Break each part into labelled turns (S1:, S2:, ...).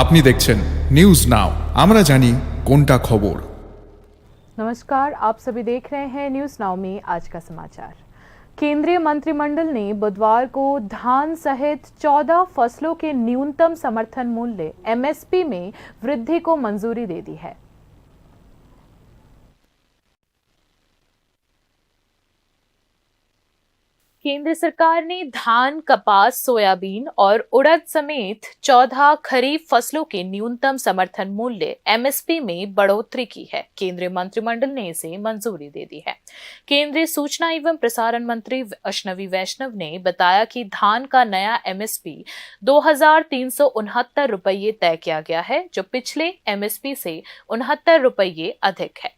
S1: আপনি দেখছেন news now, আমরা জানি কোনটা খবর।
S2: नमस्कार, आप सभी देख रहे हैं न्यूज नाउ में आज का समाचार। केंद्रीय मंत्रिमंडल ने बुधवार को धान सहित 14 फसलों के न्यूनतम समर्थन मूल्य एमएसपी में वृद्धि को मंजूरी दे दी है। केंद्र सरकार ने धान, कपास, सोयाबीन और उड़द समेत 14 खरीफ फसलों के न्यूनतम समर्थन मूल्य एमएसपी में बढ़ोतरी की है। केंद्रीय मंत्रिमंडल ने इसे मंजूरी दे दी है। केंद्रीय सूचना एवं प्रसारण मंत्री अश्विनी वैष्णव ने बताया कि धान का नया एमएसपी 2,369 रुपये तय किया गया है, जो पिछले एमएसपी से 69 रुपये अधिक है।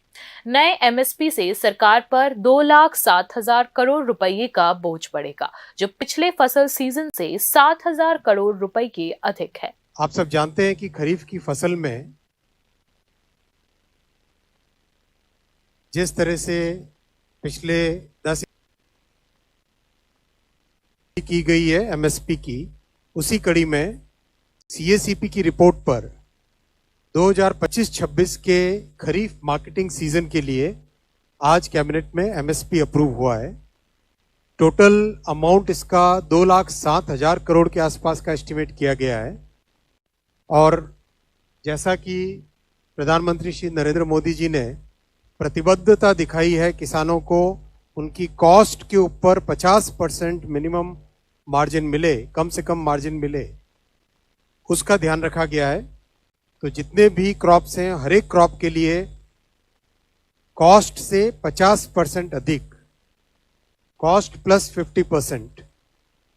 S2: नए एमएसपी से सरकार पर 2,07,000 करोड़ रुपए का बोझ पड़ेगा, जो पिछले फसल सीजन से 7,000 करोड़ रुपए के अधिक है।
S3: आप सब जानते हैं कि खरीफ की फसल में जिस तरह से पिछले 10 की गई है एमएसपी की, उसी कड़ी में सीएसीपी की रिपोर्ट पर 2025-26 के खरीफ मार्केटिंग सीजन के लिए आज कैबिनेट में एमएसपी अप्रूव हुआ है। टोटल अमाउंट इसका 2,07,000 करोड़ के आसपास का एस्टिमेट किया गया है। और जैसा कि प्रधानमंत्री श्री नरेंद्र मोदी जी ने प्रतिबद्धता दिखाई है किसानों को उनकी कॉस्ट के ऊपर 50% मिनिमम मार्जिन मिले, कम से कम मार्जिन मिले, उसका ध्यान रखा गया है। तो जितने भी क्रॉप्स हैं, हर एक क्रॉप के लिए कॉस्ट से 50% अधिक, कॉस्ट प्लस 50%,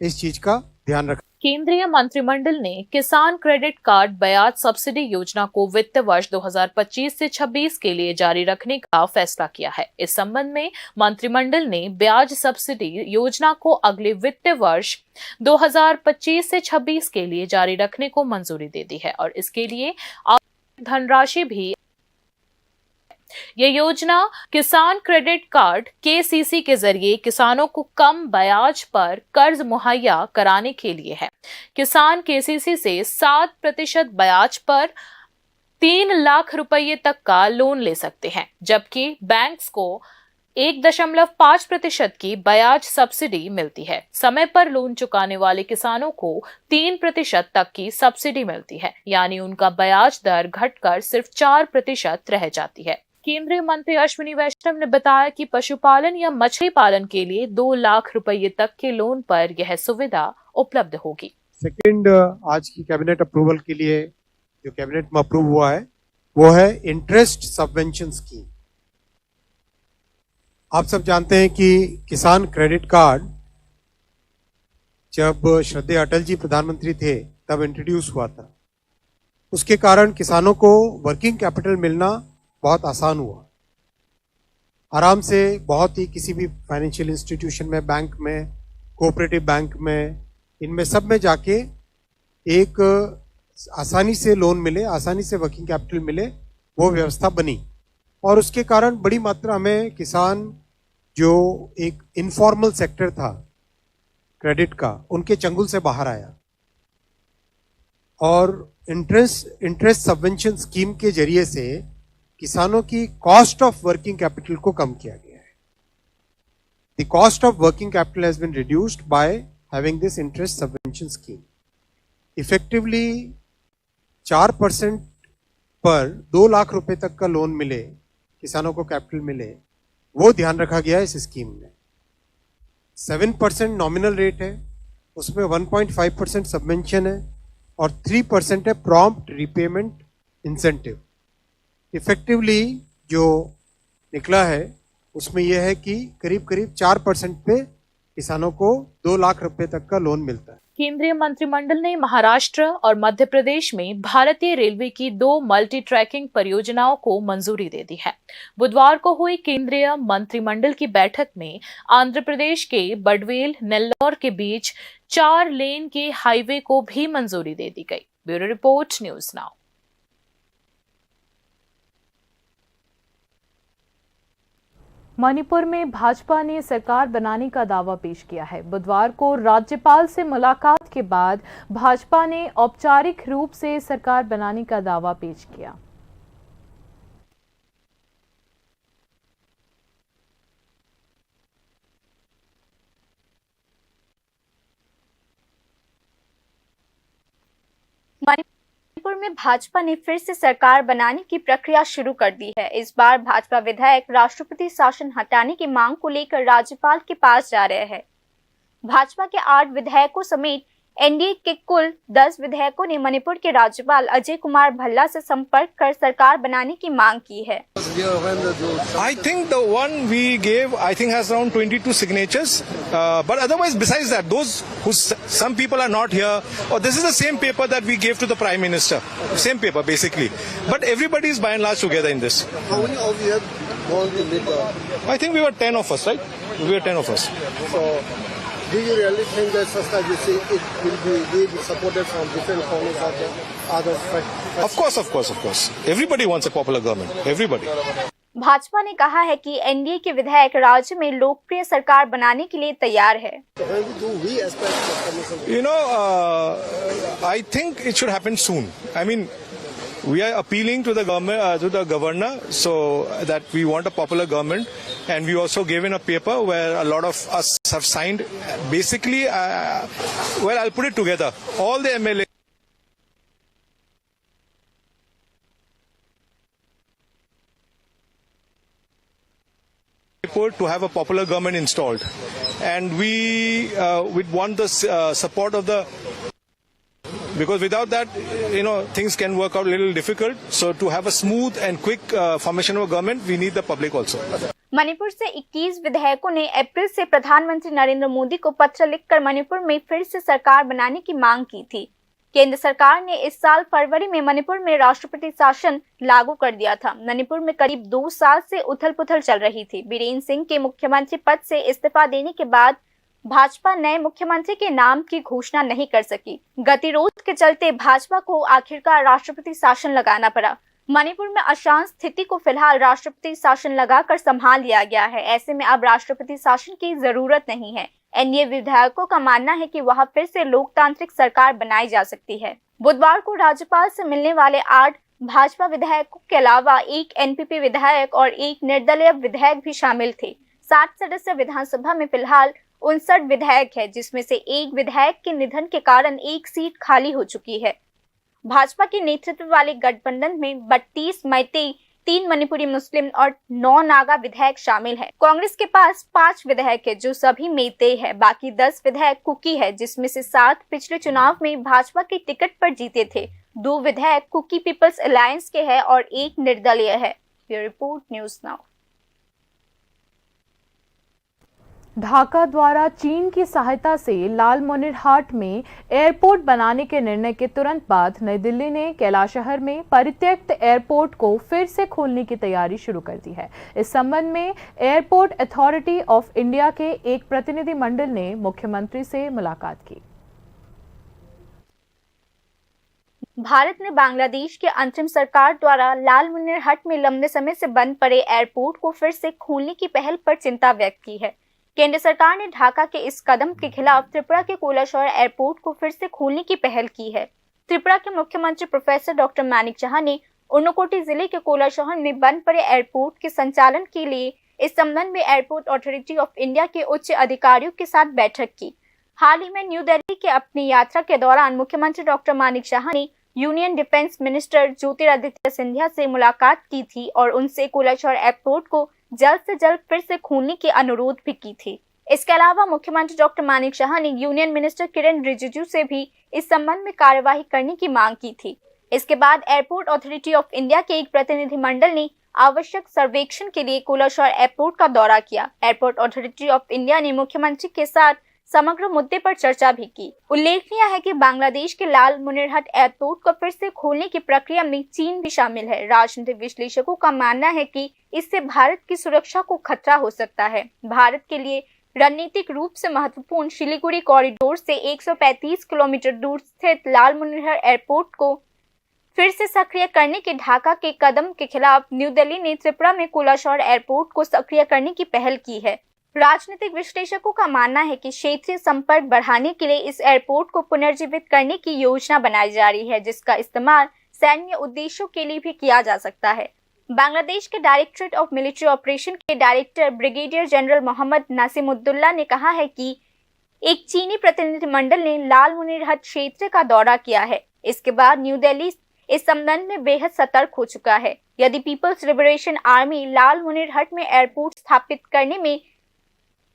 S3: इस चीज का ध्यान रखा।
S2: केंद्रीय मंत्रिमंडल ने किसान क्रेडिट कार्ड ब्याज सब्सिडी योजना को वित्त वर्ष 2025 से 26 के लिए जारी रखने का फैसला किया है। इस संबंध में मंत्रिमंडल ने ब्याज सब्सिडी योजना को अगले वित्त वर्ष 2025 से 26 के लिए जारी रखने को मंजूरी दे दी है और इसके लिए धनराशि भी। यह योजना किसान क्रेडिट कार्ड केसीसी के जरिए किसानों को कम ब्याज पर कर्ज मुहैया कराने के लिए है। किसान केसीसी से 7% ब्याज पर 3 लाख रुपए तक का लोन ले सकते हैं, जबकि बैंक्स को 1.5% की ब्याज सब्सिडी मिलती है। समय पर लोन चुकाने वाले किसानों को 3% तक की सब्सिडी मिलती है, यानी उनका ब्याज दर घटकर सिर्फ 4% रह जाती है। केंद्रीय मंत्री अश्विनी वैष्णव ने बताया कि पशुपालन या मछली पालन के लिए 2 लाख रुपए तक के लोन पर यह सुविधा उपलब्ध होगी।
S3: सेकंड आज की कैबिनेट अप्रूवल के लिए जो कैबिनेट में अप्रूव हुआ है वो है इंटरेस्ट सबवेंशन स्कीम। आप सब जानते हैं कि किसान क्रेडिट कार्ड जब श्रद्धेय अटल जी प्रधानमंत्री थे तब इंट्रोड्यूस हुआ था। उसके कारण किसानों को वर्किंग कैपिटल मिलना बहुत आसान हुआ। आराम से बहुत ही किसी भी फाइनेंशियल इंस्टीट्यूशन में, बैंक में, कोऑपरेटिव बैंक में, इनमें सब में जाके एक आसानी से लोन मिले, आसानी से वर्किंग कैपिटल मिले, वो व्यवस्था बनी। और उसके कारण बड़ी मात्रा में किसान जो एक इनफॉर्मल सेक्टर था क्रेडिट का, उनके चंगुल से बाहर आया। और इंटरेस्ट सबवेंशन स्कीम के जरिए से किसानों की कॉस्ट ऑफ वर्किंग कैपिटल को कम किया गया है। The cost of working capital has been reduced by having this interest subvention scheme. Effectively 4% पर 2 लाख रुपए तक का लोन मिले, किसानों को कैपिटल मिले, वो ध्यान रखा गया है इस स्कीम में। 7% नॉमिनल रेट है, उसमें 1.5% सबवेंशन है और 3% है प्रॉम्प्ट रिपेमेंट इंसेंटिव। इफेक्टिवली जो निकला है उसमें यह है कि करीब करीब 4% पे किसानों को 2 लाख रुपए तक का लोन मिलता है।
S2: केंद्रीय मंत्रिमंडल ने महाराष्ट्र और मध्य प्रदेश में भारतीय रेलवे की 2 मल्टी ट्रैकिंग परियोजनाओं को मंजूरी दे दी है। बुधवार को हुई केंद्रीय मंत्रिमंडल की बैठक में आंध्र प्रदेश के बडवेल नेल्लौर के बीच 4 लेन के हाईवे को भी मंजूरी दे दी गई। Bureau report, news now. Manipur में भाजपा ने सरकार बनाने का दावा पेश किया है। बुधवार को राज्यपाल से मुलाकात के बाद भाजपा ने औपचारिक रूप से सरकार बनाने का दावा पेश किया।
S4: मणिपुर में भाजपा ने फिर से सरकार बनाने की प्रक्रिया शुरू कर दी है। इस बार भाजपा विधायक राष्ट्रपति शासन हटाने की मांग को लेकर राज्यपाल के पास जा रहे हैं। भाजपा के 8 विधायकों समेत एनडीए के कुल 10 विधायकों ने मणिपुर के राज्यपाल अजय कुमार भल्ला से संपर्क कर सरकार बनाने की मांग की है।
S5: I think the one we gave, I think has around 22 signatures. But otherwise, besides that, those who some people are not here, or this is the same paper that we gave to the Prime Minister, same paper basically. But everybody is by and large together in this.
S6: How many of you have gone to meet the...
S5: I think we were 10 of us, right? We were 10 of us.
S6: So, do you really think that such that you see it will be supported from different corners of the other
S5: Of course. Everybody wants a popular government. Everybody.
S4: Bhajpa ने कहा है कि NDA के विधायक राज्य में लोकप्रिय सरकार बनाने के लिए तैयार है।
S5: You know, I think it should happen soon. I mean, we are appealing to the government, to the governor, so that we want a popular government, and we also gave in a paper where a lot of us have signed. Basically, well, I'll put it together. All the MLA. To have a popular government installed, and we would want the support of the, because without that, you know, things can work out a little difficult. So to have a smooth and quick formation of a government, we need the public also.
S4: Manipur से 21 विधायकों ने अप्रैल से प्रधानमंत्री नरेंद्र मोदी को पत्र लिखकर मणिपुर में फिर से सरकार बनाने की मांग की थी। केंद्र सरकार ने इस साल फरवरी में मणिपुर में राष्ट्रपति शासन लागू कर दिया था। मणिपुर में करीब 2 साल से उथल-पुथल चल रही थी। बीरेन सिंह के मुख्यमंत्री पद से इस्तीफा देने के बाद भाजपा नए मुख्यमंत्री के नाम की घोषणा नहीं कर सकी। गतिरोध के चलते भाजपा को आखिरकार राष्ट्रपति शासन लगाना पड़ा। मणिपुर में अशांत स्थिति को फिलहाल राष्ट्रपति शासन लगाकर संभाल लिया गया है। ऐसे में अब राष्ट्रपति शासन की जरूरत नहीं है। एनडीए विधायकों का मानना है कि वहां फिर से लोकतांत्रिक सरकार बनाई जा सकती है। बुधवार को राज्यपाल से मिलने वाले 8 भाजपा विधायकों के अलावा 1 एनपीपी विधायक और 1 निर्दलीय विधायक भी शामिल थे। 60 सदस्य विधानसभा में फिलहाल 59 विधायक है, जिसमें से 1 विधायक के निधन के कारण 1 सीट खाली हो चुकी है। भाजपा के नेतृत्व वाले गठबंधन में 32 मैतेई, 3 मणिपुरी मुस्लिम और 9 नागा विधायक शामिल हैं। कांग्रेस के पास 5 विधायक है जो सभी मैतेई है। बाकी 10 विधायक कुकी है, जिसमें से 7 पिछले चुनाव में भाजपा के टिकट पर जीते थे। 2 विधायक कुकी पीपल्स अलायंस के हैं और 1 निर्दलीय है। Bureau report, news now.
S2: Dhaka द्वारा चीन की सहायता से लालमोनिरहाट में एयरपोर्ट बनाने के निर्णय के तुरंत बाद नई दिल्ली ने कैलाशहर में परित्यक्त एयरपोर्ट को फिर से खोलने की तैयारी शुरू कर दी है। इस संबंध में एयरपोर्ट अथॉरिटी ऑफ इंडिया के एक प्रतिनिधि मंडल ने मुख्यमंत्री से मुलाकात की।
S4: भारत ने बांग्लादेश के अंतरिम सरकार द्वारा लालमोनिरहाट में लंबे समय से बंद पड़े एयरपोर्ट को फिर से खोलने की पहल पर चिंता व्यक्त की है। केंद्र सरकार ने ढाका के इस कदम के खिलाफ त्रिपुरा के कोलाशहर एयरपोर्ट को फिर से खोलने की पहल की है। त्रिपुरा के मुख्यमंत्री प्रोफेसर डॉक्टर मानिक साह ने ऊनकोटी जिले के कोलाशहर में बंद पड़े एयरपोर्ट के संचालन के लिए इस संबंध में एयरपोर्ट अथॉरिटी ऑफ इंडिया के उच्च अधिकारियों के साथ बैठक की। हाल ही में न्यू दिल्ली के अपनी यात्रा के दौरान मुख्यमंत्री डॉक्टर मानिक साह ने union defence minister Jyotiraditya Scindia से मुलाकात की थी और उनसे कोलाशहर एयरपोर्ट को जल्द से जल्द फिर से खोलने की अनुरोध भी की थी। इसके अलावा मुख्यमंत्री डॉक्टर मानिक साह ने यूनियन मिनिस्टर किरेन रिजिजू से भी इस संबंध में कार्यवाही करने की मांग की थी। इसके बाद एयरपोर्ट अथॉरिटी ऑफ इंडिया के एक प्रतिनिधि मंडल ने आवश्यक सर्वेक्षण के लिए कोलाशहर एयरपोर्ट का दौरा किया। एयरपोर्ट अथॉरिटी ऑफ इंडिया ने मुख्यमंत्री के साथ समग्र मुद्दे पर चर्चा भी की। उल्लेखनीय है कि बांग्लादेश के लालमोनिरहाट एयरपोर्ट को फिर से खोलने की प्रक्रिया में चीन भी शामिल है। राजनीतिक विश्लेषकों का मानना है कि इससे भारत की सुरक्षा को खतरा हो सकता है। भारत के लिए रणनीतिक रूप से महत्वपूर्ण शिलीगुड़ी कॉरिडोर से 135 किलोमीटर दूर स्थित लालमोनिरहाट एयरपोर्ट को फिर से सक्रिय करने के ढाका के कदम के खिलाफ न्यू दिल्ली ने त्रिपुरा में कोलाशौर एयरपोर्ट को सक्रिय करने की पहल की है। राजनीतिक विश्लेषकों का मानना है कि क्षेत्रीय संपर्क बढ़ाने के लिए इस एयरपोर्ट को पुनर्जीवित करने की योजना बनाई जा रही है, जिसका इस्तेमाल सैन्य उद्देश्यों के लिए भी किया जा सकता है। बांग्लादेश के डायरेक्टरेट ऑफ मिलिट्री ऑपरेशन के डायरेक्टर ब्रिगेडियर जनरल मोहम्मद नासिमुद्दौला ने कहा है कि एक चीनी प्रतिनिधिमंडल ने लाल मुनिरहट क्षेत्र का दौरा किया है। इसके बाद न्यू दिल्ली इस संबंध में बेहद सतर्क हो चुका है। यदि पीपल्स लिबरेशन आर्मी लाल मुनिरहट में एयरपोर्ट स्थापित करने में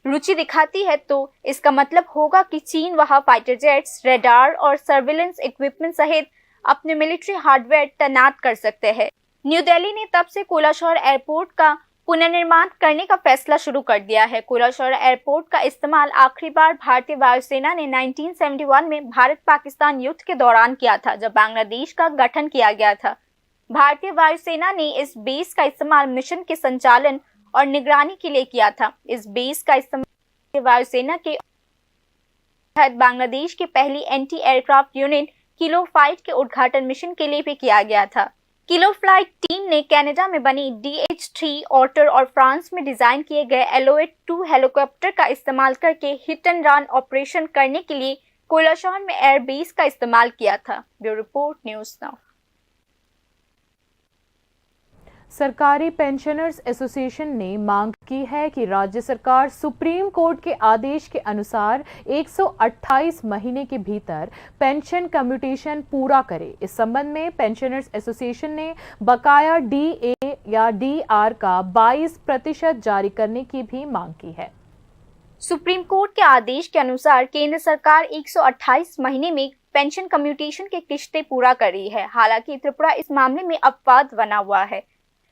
S4: रुचि दिखाती है तो इसका मतलब होगा कि चीन वहां फाइटर जेट्स, रडार और सर्विलेंस इक्विपमेंट सहित अपने मिलिट्री हार्डवेयर तैनात कर सकते हैं। न्यू दिल्ली ने तब से कोलाशौर एयरपोर्ट का पुनर्निर्माण करने का फैसला शुरू कर दिया है। कोलाशौर एयरपोर्ट का इस्तेमाल आखिरी बार भारतीय वायुसेना ने 1971 में भारत पाकिस्तान युद्ध के दौरान किया था, जब बांग्लादेश का गठन किया गया था। भारतीय वायुसेना ने इस बेस का इस्तेमाल मिशन के संचालन और निगरानी के लिए किया था। इस बेस का इस्तेमाल वायुसेना के तहत बांग्लादेश की पहली anti aircraft unit kilo fight के उद्घाटन मिशन के लिए भी किया गया था। किलो फ्लाइट टीम ने कनाडा में बनी DH-3 ऑटर और फ्रांस में डिजाइन किए गए Eloet-2 हेलीकॉप्टर का इस्तेमाल करके हिट एंड रन ऑपरेशन करने के लिए कोलाशौर में एयरबेस का इस्तेमाल किया था। Bureau report, news now.
S2: सरकारी पेंशनर्स एसोसिएशन ने मांग की है कि राज्य सरकार सुप्रीम कोर्ट के आदेश के अनुसार 128 महीने के भीतर पेंशन कम्यूटेशन पूरा करे। इस संबंध में पेंशनर्स एसोसिएशन ने बकाया DA या DR का 22% जारी करने की भी मांग की है।
S4: सुप्रीम कोर्ट के आदेश के अनुसार केंद्र सरकार 128 महीने में पेंशन कम्यूटेशन की किश्तें पूरा कर रही है। हालांकि त्रिपुरा इस मामले में अपवाद बना हुआ है।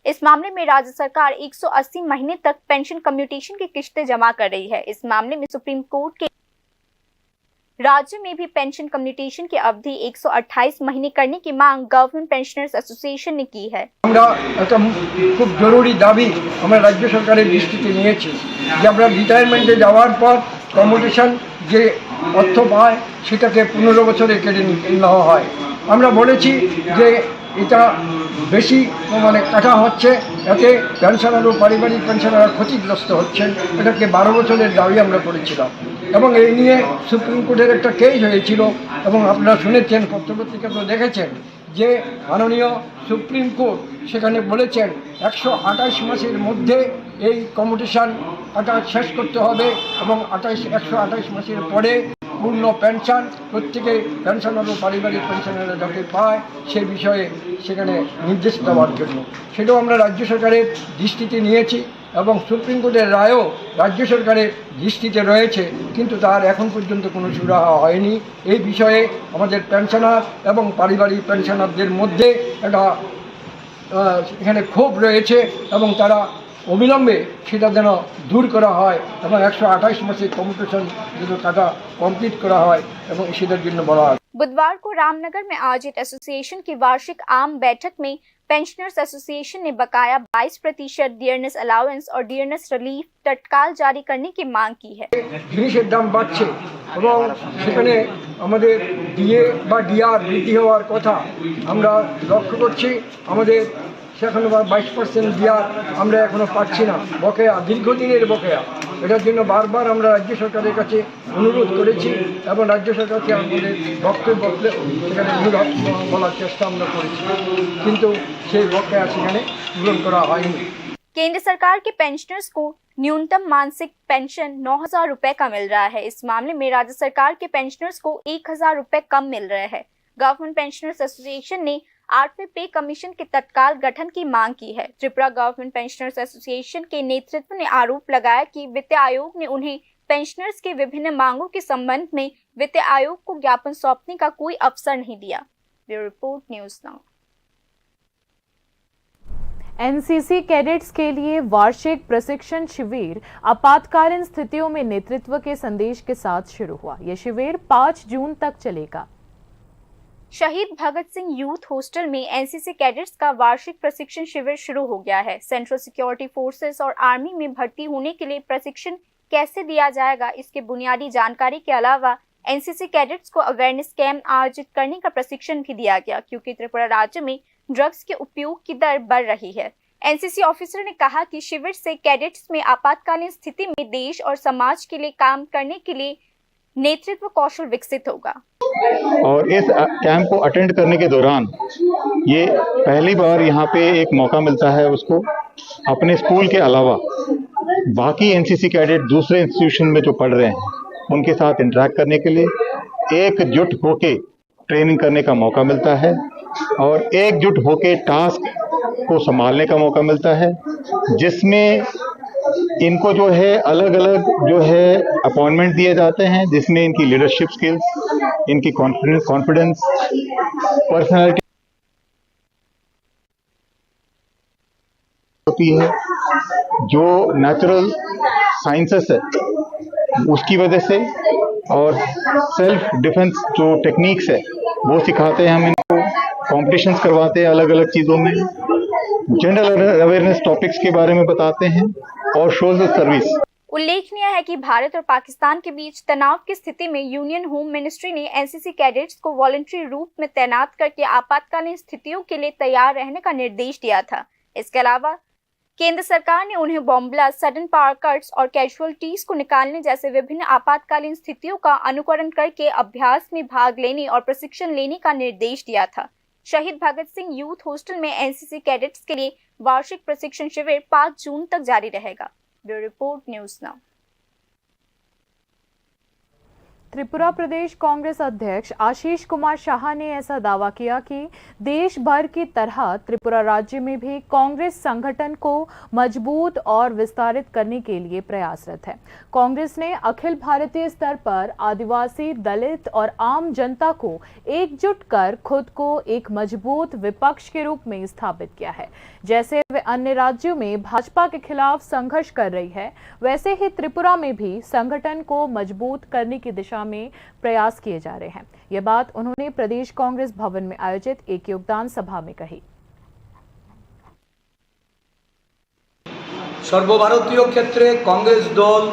S4: इस मामले में राज्य सरकार 180 महीने तक पेंशन कम्यूटेशन की किश्तें जमा कर रही है। इस मामले में सुप्रीम कोर्ट के राज्य में भी पेंशन कम्यूटेशन की अवधि 128 महीने करने की मांग गवर्नमेंट पेंशनर्स एसोसिएशन ने की है।
S7: আমরা একটা খুব জরুরি দাবি আমরা রাজ্য সরকারের দৃষ্টিতে নিয়েছি যে আমরা রিটায়ারমেন্টে যাওয়ার পর কমিউটেশন যে অর্থ পায় সেটাকে 15 বছরে কেটে নেওয়া হয়। আমরা বলেছি যে এটা বেশি কাটা হচ্ছে, এতে পেনশনার ও পারিবারিক পেনশনাররা ক্ষতিগ্রস্ত হচ্ছেন। এটাকে 12 বছরের দাবি আমরা করেছিলাম এবং এই নিয়ে সুপ্রিম কোর্টের একটা কেস হয়েছিল এবং আপনারা শুনেছেন, পত্রপত্রিকাতে দেখেছেন যে মাননীয় সুপ্রিম কোর্ট সেখানে বলেছেন 128 মাসের মধ্যে এই কমিউটেশন কাটা শেষ করতে হবে এবং 128 মাসের পরে পূর্ণ পেনশন প্রত্যেকে পেনশনার ও পারিবারিক পেনশনাররা যাতে পায় সে বিষয়ে সেখানে নির্দেশ দেওয়ার জন্য। সেটাও আমরা রাজ্য সরকারের দৃষ্টিতে নিয়েছি এবং সুপ্রিম কোর্টের রায়ও রাজ্য সরকারের দৃষ্টিতে রয়েছে, কিন্তু তার এখন পর্যন্ত কোনো সুরাহা হয়নি। এই বিষয়ে আমাদের পেনশনার এবং পারিবারিক পেনশনারদের মধ্যে একটা এখানে ক্ষোভ রয়েছে এবং তারা অবিলম্বে সেটা যেন দূর করা হয় এবং 128 মাসের কমিউটেশন যেন কাটা কমপ্লিট করা হয় এবং সেটার জন্য বলা হয়।
S4: बुधवार को रामनगर में आयोजित एसोसिएशन की वार्षिक आम बैठक में पेंशनर्स एसोसिएशन ने बकाया 22% डियरनेस अलाउंस और डियरनेस रिलीफ तत्काल जारी करने की मांग की है।
S7: জিনিসের দাম বাড়ছে এবং সেখানে আমাদের DA বা DR বৃদ্ধি হওয়ার কথা আমরা লক্ষ্য করছি। আমাদের সেখানে 22% DR আমরা এখনো পাচ্ছি না, বকেয়া, দীর্ঘদিনের বকেয়া। এটার জন্য বারবার আমরা রাজ্য সরকারের কাছে অনুরোধ করেছি এবং রাজ্য সরকারকে আমাদের বক্তব্য সেখানে বলার চেষ্টা আমরা করেছি, কিন্তু সেই বকেয়া সেখানে পূরণ করা হয়নি।
S4: केंद्र सरकार के पेंशनर्स को न्यूनतम मासिक पेंशन 9,000 रुपए का मिल रहा है। इस मामले में राज्य सरकार के पेंशनर्स को 1,000 रुपए कम मिल रहे हैं। गवर्नमेंट पेंशनर्स एसोसिएशन ने 8वें पे कमीशन के तत्काल गठन की मांग की है। त्रिपुरा गवर्नमेंट पेंशनर्स एसोसिएशन के नेतृत्व ने आरोप लगाया कि वित्त आयोग ने उन्हें पेंशनर्स के विभिन्न मांगों के संबंध में वित्त आयोग को ज्ञापन सौंपने का कोई अवसर नहीं दिया। Bureau report, news now.
S2: NCC cadets के लिए वार्षिक प्रशिक्षण शिविर आपातकालीन स्थितियों में नेतृत्व के संदेश के साथ शुरू हुआ। यह शिविर 5 जून तक चलेगा।
S4: शहीद भगत सिंह यूथ हॉस्टल में एनसीसी कैडेट्स का वार्षिक प्रशिक्षण शिविर शुरू हो गया है। सेंट्रल सिक्योरिटी फोर्सेस और आर्मी में भर्ती होने के लिए प्रशिक्षण कैसे दिया जाएगा, इसके बुनियादी जानकारी के अलावा एनसीसी कैडेट्स को अवेयरनेस कैंप आयोजित करने का प्रशिक्षण भी दिया गया, क्योंकि त्रिपुरा राज्य में ड्रग्स के उपयोग की दर बढ़ रही है। एनसीसी ऑफिसर ने कहा कि शिविर से कैडेट्स में आपातकालीन स्थिति में देश और समाज के लिए काम करने के लिए नेतृत्व कौशल विकसित होगा।
S8: और इस कैंप को अटेंड करने के दौरान ये पहली बार यहाँ पे एक मौका मिलता है उसको अपने स्कूल के अलावा बाकी एनसीसी कैडेट दूसरे इंस्टीट्यूशन में जो पढ़ रहे हैं उनके साथ इंटरेक्ट करने के लिए एकजुट होके ट्रेनिंग करने का मौका मिलता है और एकजुट होके टास्क को संभालने का मौका मिलता है, जिसमें इनको जो है अलग अलग जो है अपॉइंटमेंट दिए जाते हैं, जिसमें इनकी लीडरशिप स्किल्स, इनकी कॉन्फिडेंस, पर्सनालिटी होती है। जो नेचुरल साइंसेस है उसकी वजह से और सेल्फ डिफेंस जो टेक्निक्स है वो सिखाते हैं हम इनको, कॉम्पिटिशन्स करवाते हैं अलग अलग चीज़ों में, जनरल अवेयरनेस टॉपिक्स के बारे में बताते हैं और सोशल सर्विस।
S4: उल्लेखनीय है कि भारत और पाकिस्तान के बीच तनाव की स्थिति में यूनियन होम मिनिस्ट्री ने एनसीसी कैडेट्स को वॉलंटरी रूप में तैनात करके आपातकालीन स्थितियों के लिए तैयार रहने का निर्देश दिया था। इसके अलावा केंद्र सरकार ने उन्हें bomb blast, sudden power cuts और कैजुअलिटीज को निकालने जैसे विभिन्न आपातकालीन स्थितियों का अनुकरण करके अभ्यास में भाग लेने और प्रशिक्षण लेने का निर्देश दिया था। शहीद भगत सिंह यूथ हॉस्टल में एनसीसी कैडेट्स के लिए वार्षिक प्रशिक्षण शिविर 5 जून तक जारी रहेगा। Bureau report, news now.
S2: Tripura प्रदेश कांग्रेस अध्यक्ष आशीष कुमार शाह ने ऐसा दावा किया कि देश भर की तरह त्रिपुरा राज्य में भी कांग्रेस संगठन को मजबूत और विस्तारित करने के लिए प्रयासरत है। कांग्रेस ने अखिल भारतीय स्तर पर आदिवासी, दलित और आम जनता को एकजुट कर खुद को एक मजबूत विपक्ष के रूप में स्थापित किया है। जैसे वे अन्य राज्यों में भाजपा के खिलाफ संघर्ष कर रही है, वैसे ही त्रिपुरा में भी संगठन को मजबूत करने की दिशा में प्रयास किए जा रहे हैं। यह बात उन्होंने प्रदेश कांग्रेस भवन में आयोजित एक योगदान सभा में कही।
S9: সর্বভারতীয় ক্ষেত্রে কংগ্রেস দল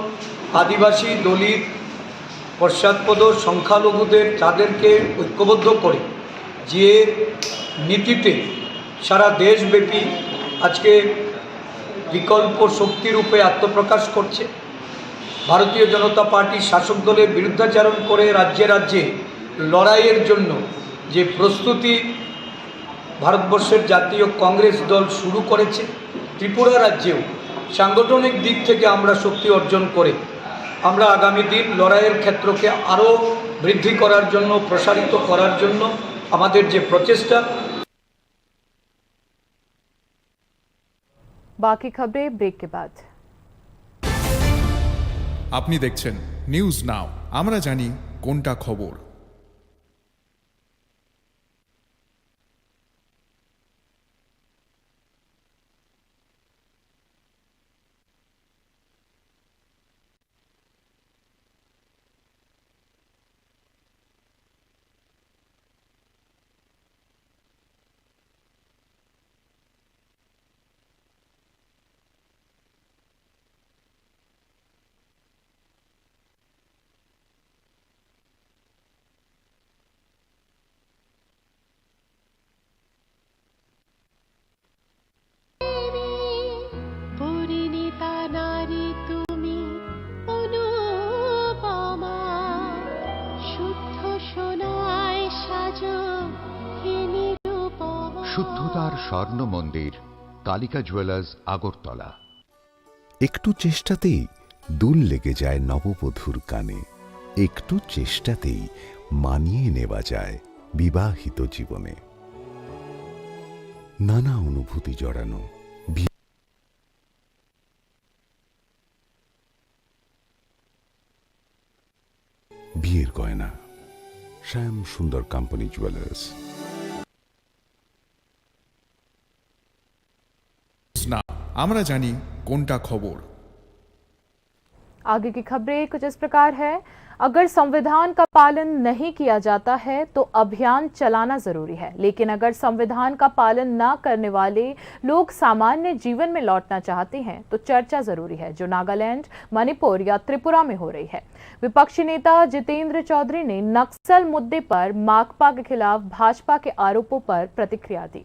S9: আদিবাসী, দলিত, পশ্চাৎপদ, সংখ্যালঘুদের তাদেরকে ঐক্যবদ্ধ করে যে নীতিতে সারা দেশব্যাপী আজকে বিকল্প শক্তিরূপে আত্মপ্রকাশ করছে। ভারতীয় জনতা পার্টি শাসক দলের বিরুদ্ধাচরণ করে রাজ্যে রাজ্যে লড়াইয়ের জন্য যে প্রস্তুতি ভারতবর্ষের জাতীয় কংগ্রেস দল শুরু করেছে, ত্রিপুরা রাজ্যেও সাংগঠনিক দিক থেকে আমরা শক্তি অর্জন করে আমরা আগামী দিন লড়াইয়ের ক্ষেত্রকে আরও বৃদ্ধি করার জন্য, প্রসারিত করার জন্য আমাদের যে প্রচেষ্টা।
S2: बाकी खबरें ब्रेक के बाद।
S1: আপনি দেখছেন নিউজ নাও, আমরা জানি কোনটা খবর।
S10: শুদ্ধতার স্বর্ণ মন্দির, কালিকা জুয়েলার্স, আগরতলা।
S11: একটু চেষ্টাতেই দুল লেগে যায় নববধূর কানে, একটু চেষ্টাতেই মানিয়ে নেওয়া যায় বিবাহিত জীবনে। নানা অনুভূতি জড়ানো বিয়ের গয়না, শ্যাম সুন্দর কোম্পানি জুয়েলার্স।
S1: না, আমরা জানি কোনটা খবর।
S2: आगे की खबरें कुछ इस प्रकार है। अगर संविधान का पालन नहीं किया जाता है तो अभियान चलाना जरूरी है, लेकिन अगर संविधान का पालन न करने वाले लोग सामान्य जीवन में लौटना चाहते हैं तो चर्चा जरूरी है, जो नागालैंड, मणिपुर या त्रिपुरा में हो रही है। विपक्षी नेता जितेंद्र चौधरी ने नक्सल मुद्दे पर माकपा के खिलाफ भाजपा के आरोपों पर प्रतिक्रिया दी।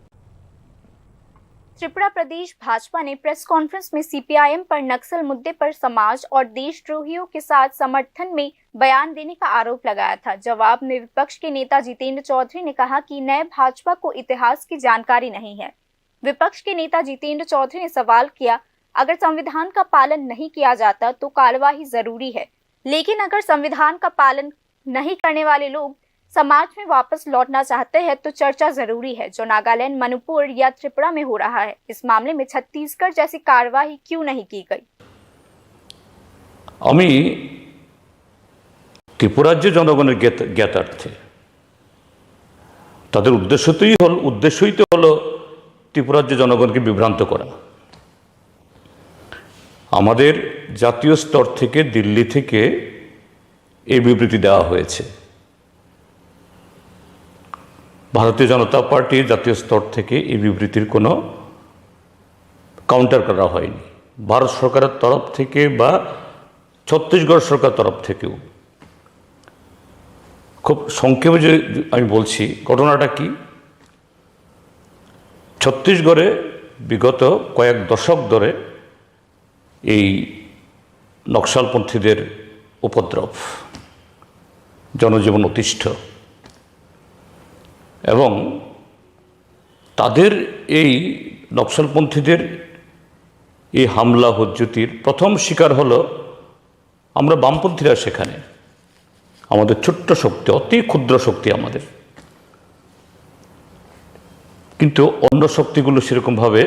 S4: त्रिपुरा प्रदेश भाजपा ने प्रेस कॉन्फ्रेंस में सीपीआईएम पर नक्सल मुद्दे पर समाज और देशद्रोहियों के साथ समर्थन में बयान देने का आरोप लगाया था। जवाब में विपक्ष के नेता जितेंद्र चौधरी ने कहा कि नए भाजपा को इतिहास की जानकारी नहीं है। विपक्ष के नेता जितेंद्र चौधरी ने सवाल किया, अगर संविधान का पालन नहीं किया जाता तो कार्यवाही जरूरी है, लेकिन अगर संविधान का पालन नहीं करने वाले लोग समाज में वापस लौटना चाहते हैं तो चर्चा जरूरी है, जो नागालैंड, मणिपुर या त्रिपुरा में हो रहा है। इस मामले में छत्तीसगढ़ जैसी कार्यवाही क्यों नहीं की गई?
S12: আমি ত্রিপুরার যে জনগণের জ্ঞাতার্থে তাদের উদ্দেশ্যই তো হলো ত্রিপুরার যে জনগণকে বিভ্রান্ত করা। আমাদের জাতীয় স্তর থেকে, দিল্লি থেকে এই বিবৃতি দেওয়া হয়েছে। ভারতীয় জনতা পার্টির জাতীয় স্তর থেকে এই বিবৃতির কোনো কাউন্টার করা হয়নি। ভারত সরকারের তরফ থেকে বা ছত্তিশগড় সরকার তরফ থেকেও। খুব সংক্ষেপে যে আমি বলছি ঘটনাটা কি, ছত্তিশগড়ে বিগত কয়েক দশক ধরে এই নকশালপন্থীদের উপদ্রব, জনজীবন অতিষ্ঠ, এবং তাদের এই নকশালপন্থীদের এই হামলা হুজ্জুতির প্রথম শিকার হলো আমরা বামপন্থীরা। সেখানে আমাদের ছোট্ট শক্তি, অতি ক্ষুদ্র শক্তি আমাদের, কিন্তু অন্য শক্তিগুলো সেরকমভাবে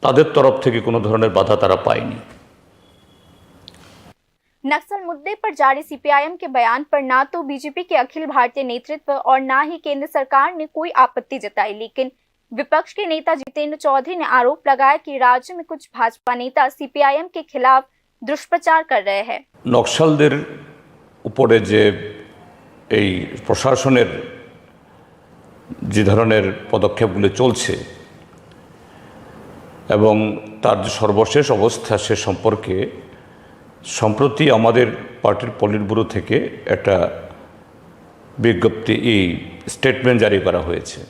S12: তাদের তরফ থেকে কোনো ধরনের বাধা তারা পায়নি।
S4: नक्सल मुद्दे पर जारी सीपीआईएम के बयान पर ना तो बीजेपी के अखिल भारतीय नेतृत्व और ना ही केंद्र सरकार ने कोई आपत्ति जताई, लेकिन विपक्ष के नेता जितेंद्र चौधरी ने आरोप लगाया कि राज्य में कुछ भाजपा नेता सीपीआईएम के खिलाफ दुष्प्रचार कर रहे हैं।
S12: নকশালদের উপরে যে এই প্রশাসনের যে ধরনের পদক্ষেপগুলো চলছে এবং তার যে সর্বশেষ অবস্থা সে সম্পর্কে সম্প্রতি আমাদের পার্টির পলিট ব্যুরো থেকে একটা বিজ্ঞপ্তি, এই স্টেটমেন্ট জারি করা হয়েছে।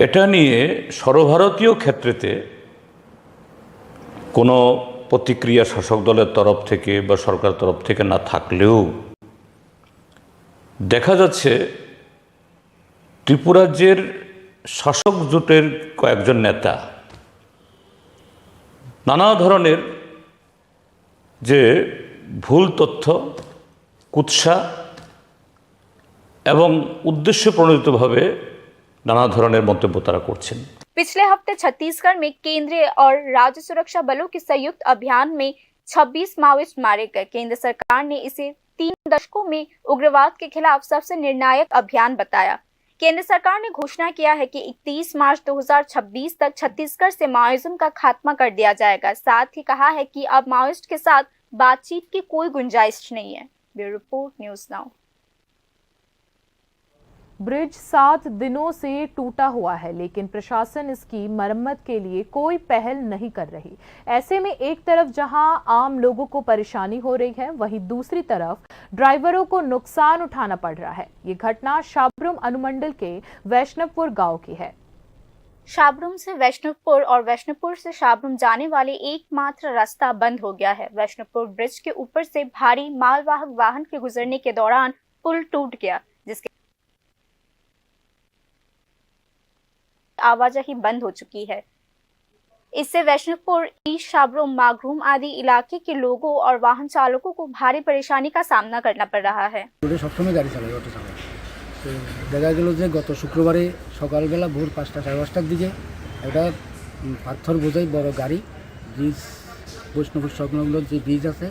S12: এটা নিয়ে সর্বভারতীয় ক্ষেত্রেতে কোনো প্রতিক্রিয়া শাসক দলের তরফ থেকে বা সরকার তরফ থেকে না থাকলেও দেখা যাচ্ছে ত্রিপুরা রাজ্যের শাসক জোটের কয়েকজন নেতা নানা ধরনের যে ভুল তথ্য, কুৎসা এবং উদ্দেশ্য প্রণোদিতভাবে নানা ধরনের মন্তব্য তারা করছেন।
S4: पिछले हफ्ते छत्तीसगढ़ में केंद्रीय और राज्य सुरक्षा बलों के संयुक्त अभियान में 26 माओवादी मारे गए। केंद्र सरकार ने इसे 3 दशकों में उग्रवाद के खिलाफ सबसे निर्णायक अभियान बताया। केंद्र सरकार ने घोषणा किया है कि 31 मार्च 2026 तक छत्तीसगढ़ से माओइज्म का खात्मा कर दिया जाएगा। साथ ही कहा है कि अब माओइस्ट के साथ बातचीत की कोई गुंजाइश नहीं है। Bureau report, news now.
S2: Bridge 7 दिनों से टूटा हुआ है, लेकिन प्रशासन इसकी मरम्मत के लिए कोई पहल नहीं कर रही। ऐसे में एक तरफ जहां आम लोगों को परेशानी हो रही है, वहीं दूसरी तरफ ड्राइवरों को नुकसान उठाना पड़ रहा है। ये घटना शाबरुम अनुमंडल के वैष्णवपुर गांव की है।
S4: शाबरुम से वैष्णवपुर और वैष्णवपुर से शाबरुम जाने वाले एकमात्र रास्ता बंद हो गया है। वैष्णवपुर ब्रिज के ऊपर से भारी मालवाहक वाहन के गुजरने के दौरान पुल टूट गया, जिसके आवाजाही बंद हो चुकी है। इससे वैष्णवपुर, ईस्ट शाबरुम, मागरूम आदि इलाके के लोगों और वाहन चालकों को भारी परेशानी का सामना करना पड़ रहा है।
S13: সবসময় গাড়ি চালাই, অটো চালাই। তো দেখা গেল যে গত শুক্রবারে সকালবেলা ভোর 5টা সাড়ে 5টার দিকে একটা পাথর বোঝাই বড় গাড়ি ব্রিজ, বৈষ্ণবপুর সংলগ্ন যে ব্রিজ আছে,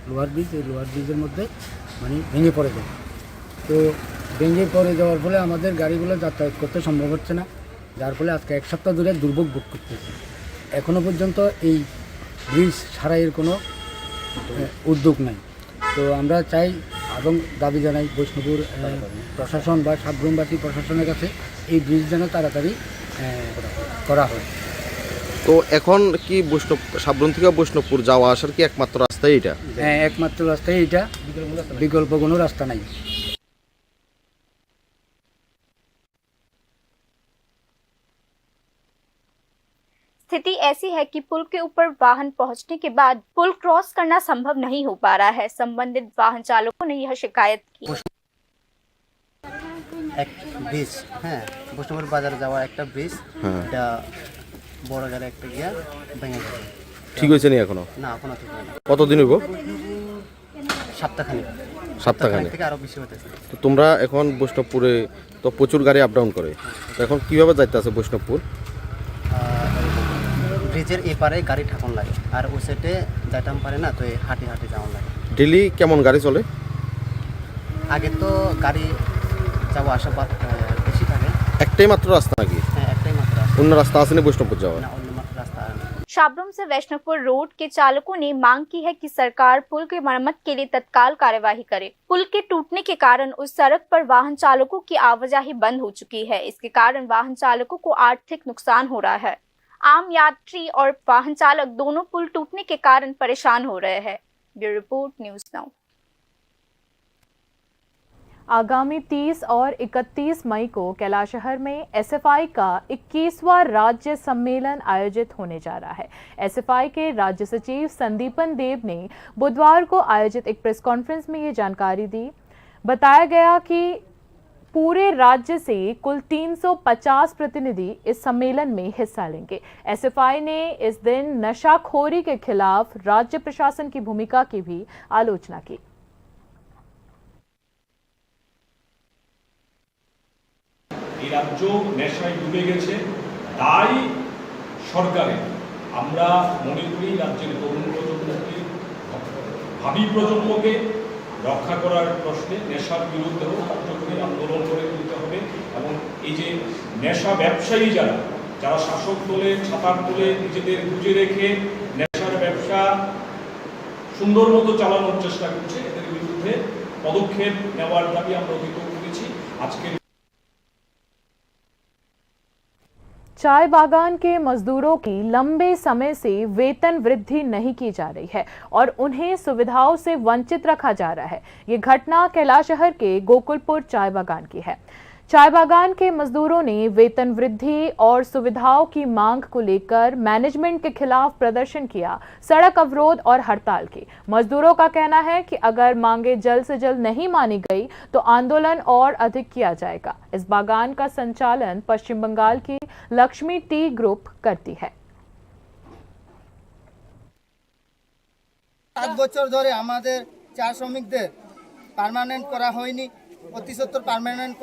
S13: লোহার ব্রিজ, এই লোহার ব্রিজের মধ্যে মানে ভেঙে পড়ে যায়। তো ভেঙে পড়ে যাওয়ার ফলে আমাদের গাড়িগুলো যাতায়াত করতে সম্ভব হচ্ছে না, যার ফলে আজকে 1 সপ্তাহ ধরে দুর্ভোগ ভোগ করতেছি। এখনও পর্যন্ত এই ব্রিজ সারাইয়ের কোনো উদ্যোগ নাই। তো আমরা চাই এবং দাবি জানাই বৈষ্ণবপুর প্রশাসন বা সাবরুমবাসী প্রশাসনের কাছে এই ব্রিজ যেন তাড়াতাড়ি করা হয়।
S14: তো এখন কি বৈষ্ণব সাবরুম থেকে বৈষ্ণবপুর যাওয়া আসার কি একমাত্র রাস্তাই এটা?
S13: হ্যাঁ, একমাত্র রাস্তাই এটা, বিকল্প কোনো রাস্তা নাই।
S4: स्थिति ऐसी है कि पुल के ऊपर वाहन पहुंचने के बाद पुल क्रॉस करना संभव नहीं हो पा रहा है। संबंधित वाहन चालकों ने यह शिकायत की।
S15: एक ब्रिज হ্যাঁ, বৈষ্ণবপুর বাজারে যাওয়া একটা ব্রিজ, এটা বড় গাড়ি একটা গিয়া ভেঙে গেছে।
S14: ঠিক হয়েছে না এখনো?
S15: না, এখনো ঠিক হয়নি।
S14: কতদিন হইব?
S15: সপ্তাহখানেক থেকে আরো বেশি হতেছে।
S14: তো তোমরা এখন বৈষ্ণবপুরে তো প্রচুর গাড়ি আপ ডাউন করে, তো এখন কিভাবে যাইতে আছে বৈষ্ণবপুর?
S15: ব্রিজের এপারে গাড়ি ঠাকুন লাগে, আর ওই সাইডে যাইতাম পারে না, তো হাঁটি হাঁটি যাওয়া লাগে।
S14: ডেলি কেমন গাড়ি চলে?
S15: আগে তো গাড়ি যাওয়া আসা বেশি থাকে।
S14: একটাই মাত্র রাস্তা নাকি?
S15: হ্যাঁ, একটাই মাত্র রাস্তা।
S14: অন্য রাস্তা আছে না বৈষ্ণবপুর যাওয়া?
S15: না, অন্য রাস্তা আর নেই।
S4: शाबरूम से वैष्णवपुर रोड के चालकों ने मांग की है कि सरकार पुल की मरम्मत के लिए तत्काल कार्यवाही करे। पुल के टूटने के कारण उस सड़क पर वाहन चालकों की आवाजाही बंद हो चुकी है। इसके कारण वाहन चालकों को आर्थिक नुकसान हो रहा है। आम यात्री और वाहन चालक दोनों पुल टूटने के कारण परेशान हो रहे हैं। Bureau report, news now.
S2: आगामी 30 और 31 मई को कैलाशहर में एसएफआई का 21वां राज्य सम्मेलन आयोजित होने जा रहा है। एसएफआई के राज्य सचिव संदीपन देव ने बुधवार को आयोजित एक प्रेस कॉन्फ्रेंस में ये जानकारी दी। बताया गया कि पूरे राज्य से कुल 350 प्रतिनिधि इस सम्मेलन में हिस्सा लेंगे। एसएफआई ने इस दिन नशाखोरी के खिलाफ राज्य प्रशासन की भूमिका की भी आलोचना की।
S16: এই রাজ্য নেশায় ডুবে গেছে, তাই সরকারে আমরা মনে করি রাজ্যের তরুণ প্রজন্মকে, ভাবি প্রজন্মকে রক্ষা করার প্রশ্নে নেশার বিরুদ্ধেও কার্যকরী আন্দোলন করে তুলতে হবে। এবং এই যে নেশা ব্যবসায়ী যারা শাসক দলে ছাতার তুলে নিজেদের গুজে রেখে নেশার ব্যবসা সুন্দর মতো চালানোর চেষ্টা করছে, এদের বিরুদ্ধে পদক্ষেপ নেওয়ার দাবি আমরা অতীত করেছি। আজকে
S2: चाय बागान के मजदूरों की लंबे समय से वेतन वृद्धि नहीं की जा रही है और उन्हें सुविधाओं से वंचित रखा जा रहा है। ये घटना कैलाशहर के गोकुलपुर चाय बागान की है। चाय बागान के मजदूरों ने वेतन वृद्धि और सुविधाओं की मांग को लेकर मैनेजमेंट के खिलाफ प्रदर्शन किया, सड़क अवरोध और हड़ताल की। मजदूरों का कहना है कि अगर मांगे जल्द से जल्द नहीं मानी गई तो आंदोलन और अधिक किया जाएगा। इस बागान का संचालन पश्चिम बंगाल की लक्ष्मी टी ग्रुप करती है।
S15: 7 বছর ধরে আমাদের চা শ্রমিকদের পার্মানেন্ট করা হয়নি, অতি সত্বর পার্মানেন্ট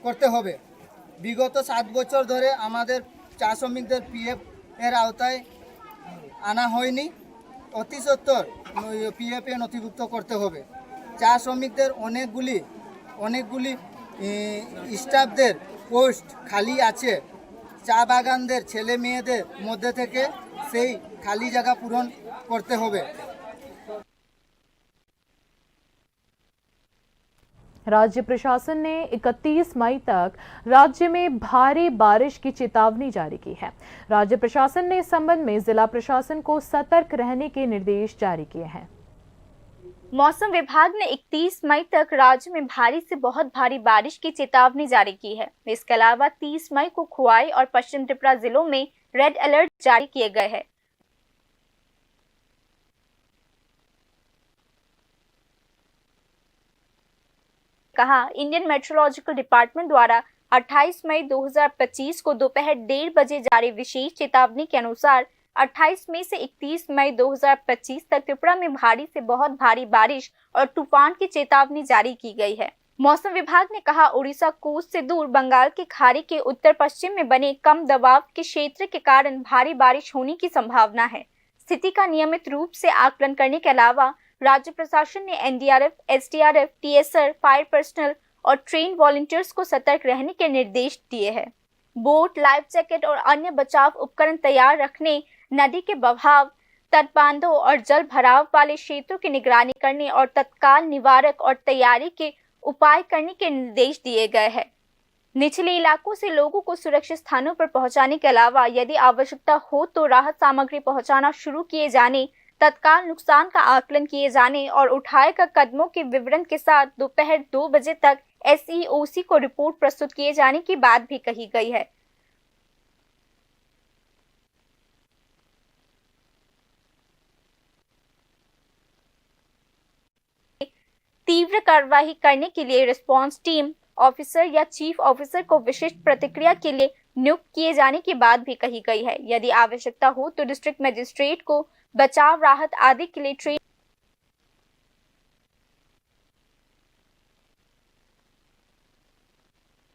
S15: করতে হবে। বিগত 7 বছর ধরে আমাদের চা শ্রমিকদের পিএফ এর আওতায় আনা হয়নি, অতি সত্বর পিএফ এ নথিভুক্ত করতে হবে। চা শ্রমিকদের অনেকগুলি স্টাফদের পোস্ট খালি আছে। চা বাগানদের ছেলে মেয়েদের মধ্যে থেকে সেই খালি জায়গা পূরণ করতে হবে।
S2: राज्य प्रशासन ने 31 मई तक राज्य में भारी बारिश की चेतावनी जारी की है। राज्य प्रशासन ने इस संबंध में जिला प्रशासन को सतर्क रहने के निर्देश जारी किए हैं।
S4: मौसम विभाग ने 31 मई तक राज्य में भारी से बहुत भारी बारिश की चेतावनी जारी की है। इसके अलावा 30 मई को खुआई और पश्चिम त्रिपुरा जिलों में रेड अलर्ट जारी किए गए हैं। कहा, इंडियन मेट्रोलॉजिकल डिपार्टमेंट द्वारा 28 मई 2025 को दोपहर 1:30 बजे जारी विशेष चेतावनी के अनुसार 28 मई से 31 मई 2025 तक त्रिपुरा में भारी से बहुत भारी बारिश और तूफान की चेतावनी जारी की गई है। मौसम विभाग ने कहा, उड़ीसा कोस्ट से दूर बंगाल की खाड़ी के उत्तर पश्चिम में बने कम दबाव के क्षेत्र के कारण भारी बारिश होने की संभावना है। स्थिति का नियमित रूप से आकलन करने के अलावा राज्य प्रशासन ने NDRF, SDRF, TSR, fire personal और ट्रेन वॉलंटियर्स को सतर्क रहने के निर्देश दिए हैं। बोट, लाइफ जैकेट और अन्य बचाव उपकरण तैयार रखने, नदी के बहाव, तटबांधों और जल भराव वाले क्षेत्रों की निगरानी करने और तत्काल निवारक और तैयारी के उपाय करने के निर्देश दिए गए हैं। निचले इलाकों से लोगों को सुरक्षित स्थानों पर पहुंचाने के अलावा यदि आवश्यकता हो तो राहत सामग्री पहुंचाना शुरू किए जाने, तत्काल नुकसान का आकलन किए जाने और उठाए गए कदमों के विवरण के साथ दोपहर 2 बजे तक SEOC को रिपोर्ट प्रस्तुत किए जाने की बात भी कही गई है। तीव्र कार्रवाई करने के लिए रिस्पांस टीम ऑफिसर या चीफ ऑफिसर को विशिष्ट प्रतिक्रिया के लिए नियुक्त किए जाने की बात भी कही गई है। यदि आवश्यकता हो तो डिस्ट्रिक्ट मजिस्ट्रेट को बचाव, राहत आदि के लिए ट्रेन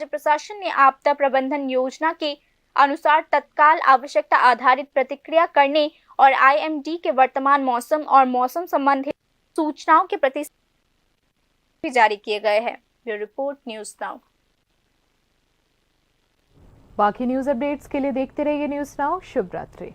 S4: प्रशासन ने आपदा प्रबंधन योजना के अनुसार तत्काल आवश्यकता आधारित प्रतिक्रिया करने और IMD के वर्तमान मौसम और मौसम संबंधित सूचनाओं के प्रति भी जारी किए गए हैं। Bureau report, news now.
S2: बाकी न्यूज अपडेट्स के लिए देखते रहिए न्यूज़ नाउ। शुभ रात्रि।